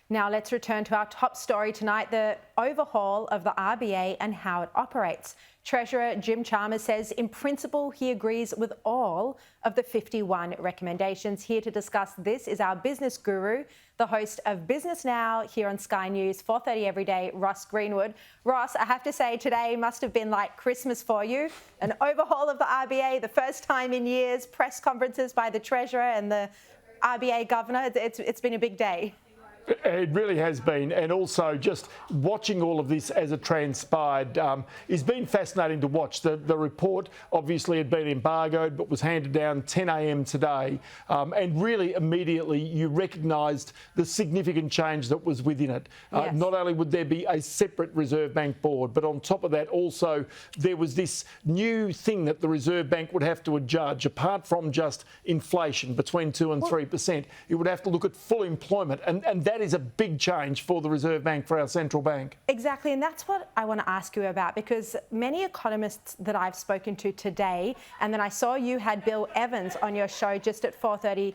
Now let's return to our top story tonight, the overhaul of the RBA and how it operates. Treasurer Jim Chalmers says in principle he agrees with all of the 51 recommendations. Here to discuss this is our business guru, the host of Business Now here on Sky News, 4:30 every day, Ross Greenwood. Ross, I have to say today must have been like Christmas for you. An overhaul of the RBA, the first time in years, press conferences by the Treasurer and the RBA Governor. It's been a big day. It really has been, and also just watching all of this as it transpired has been fascinating to watch. The report obviously had been embargoed but was handed down 10 a.m. today, and really immediately you recognised the significant change that was within it. Yes. Not only would there be a separate Reserve Bank board, but on top of that also there was this new thing that the Reserve Bank would have to adjudge, apart from just inflation between 2 and 3%. It would have to look at full employment, and that is a big change for the Reserve Bank, for our central bank. Exactly, and that's what I want to ask you about, because many economists that I've spoken to today, and then I saw you had Bill Evans on your show just at 4:30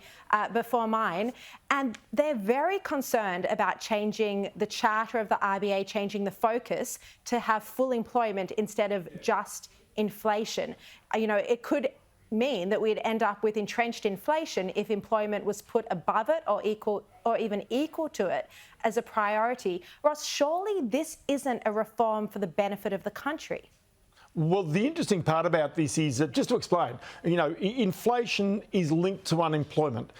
before mine, and they're very concerned about changing the charter of the RBA, changing the focus to have full employment instead of just inflation. You know, it could mean that we'd end up with entrenched inflation if employment was put above it or equal, or even equal to it as a priority. Ross, surely this isn't a reform for the benefit of the country. Well, the interesting part about this is that, just to explain, you know, inflation is linked to unemployment.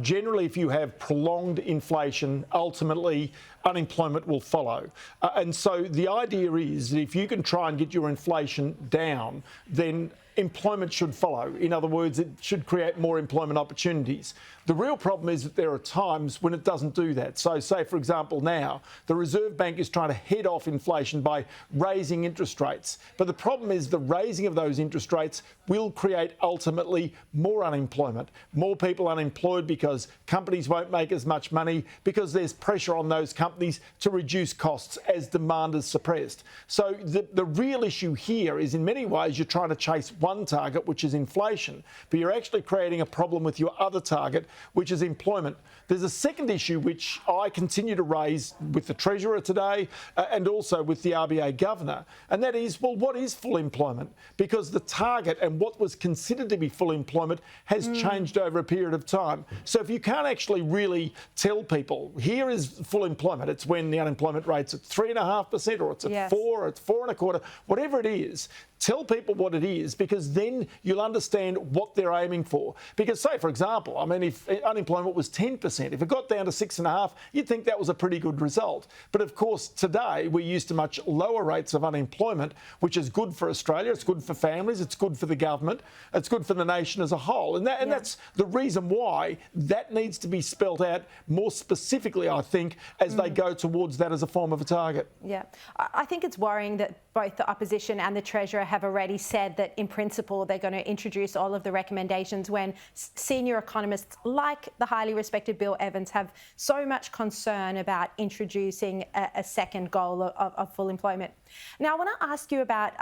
Generally, if you have prolonged inflation, ultimately unemployment will follow. And so the idea is that if you can try and get your inflation down, then employment should follow. In other words, it should create more employment opportunities. The real problem is that there are times when it doesn't do that. So say, for example, now the Reserve Bank is trying to head off inflation by raising interest rates. But the problem is the raising of those interest rates will create ultimately more unemployment, more people unemployed because companies won't make as much money because there's pressure on those companies to reduce costs as demand is suppressed. So the real issue here is, in many ways, you're trying to chase one target, which is inflation, but you're actually creating a problem with your other target, which is employment. There's a second issue which I continue to raise with the Treasurer today and also with the RBA Governor, and that is, well, what is full employment? Because the target and what was considered to be full employment has changed over a period of time. So if you can't actually really tell people, here is full employment, it's when the unemployment rate's at 3.5% or it's at 4 or it's 4.25%, whatever it is, tell people what it is, because then you'll understand what they're aiming for. Because say, for example, I mean, if unemployment was 10%, if it got down to 6.5%, you'd think that was a pretty good result. But of course, today we're used to much lower rates of unemployment, which is good for Australia, it's good for families, it's good for the government, it's good for the nation as a whole. And that's the reason why that needs to be spelt out more specifically, I think, as they go towards that as a form of a target. Yeah, I think it's worrying that both the opposition and the Treasurer have already said that in principle they're going to introduce all of the recommendations, when senior economists like the highly respected Bill Evans have so much concern about introducing a second goal of full employment. Now, I want to ask you about,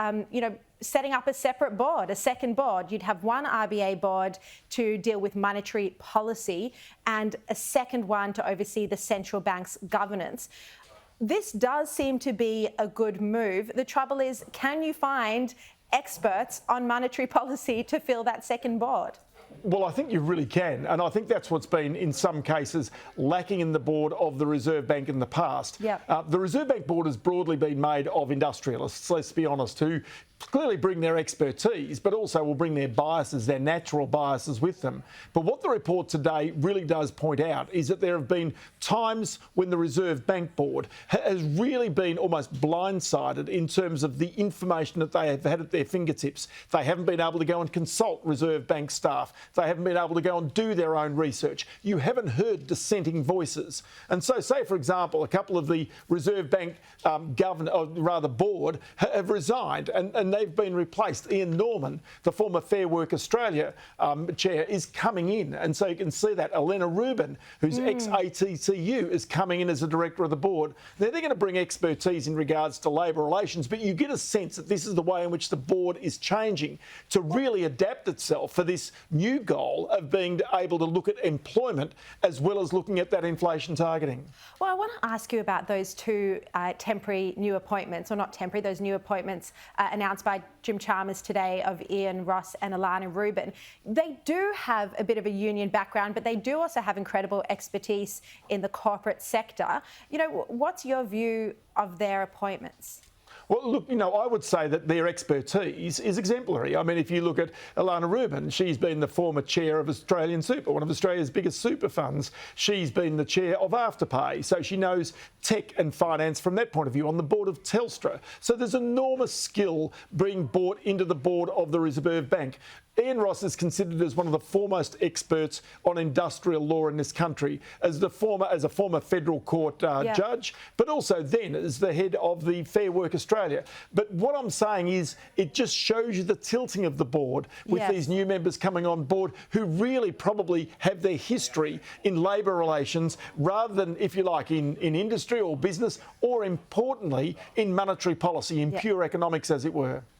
setting up a separate board, a second board. You'd have one RBA board to deal with monetary policy and a second one to oversee the central bank's governance. This does seem to be a good move. The trouble is, can you find experts on monetary policy to fill that second board? Well, I think you really can, and I think that's what's been, in some cases, lacking in the board of the Reserve Bank in the past. Yep. The Reserve Bank board has broadly been made of industrialists, let's be honest, who clearly bring their expertise, but also will bring their biases, their natural biases with them. But what the report today really does point out is that there have been times when the Reserve Bank board has really been almost blindsided in terms of the information that they have had at their fingertips. They haven't been able to go and consult Reserve Bank staff. They haven't been able to go and do their own research. You haven't heard dissenting voices. And so, say, for example, a couple of the Reserve Bank board have resigned, and they've been replaced. Ian Norman, the former Fair Work Australia chair, is coming in. And so you can see that. Elena Rubin, who's ex-ATCU, is coming in as a director of the board. They're going to bring expertise in regards to labour relations, but you get a sense that this is the way in which the board is changing to really adapt itself for this new goal of being able to look at employment as well as looking at that inflation targeting. Well, I want to ask you about those two temporary new appointments, or not temporary, those new appointments announced by Jim Chalmers today of Ian Ross and Alana Rubin. They do have a bit of a union background, but they do also have incredible expertise in the corporate sector. You know, what's your view of their appointments? Well, look, I would say that their expertise is exemplary. I mean, if you look at Alana Rubin, she's been the former chair of Australian Super, one of Australia's biggest super funds. She's been the chair of Afterpay, so she knows tech and finance from that point of view, on the board of Telstra. So there's enormous skill being brought into the board of the Reserve Bank. Ian Ross is considered as one of the foremost experts on industrial law in this country, as a former federal court judge, but also then as the head of the Fair Work Australia. But what I'm saying is it just shows you the tilting of the board with these new members coming on board who really probably have their history in labour relations rather than, if you like, in industry or business, or importantly, in monetary policy, in pure economics, as it were.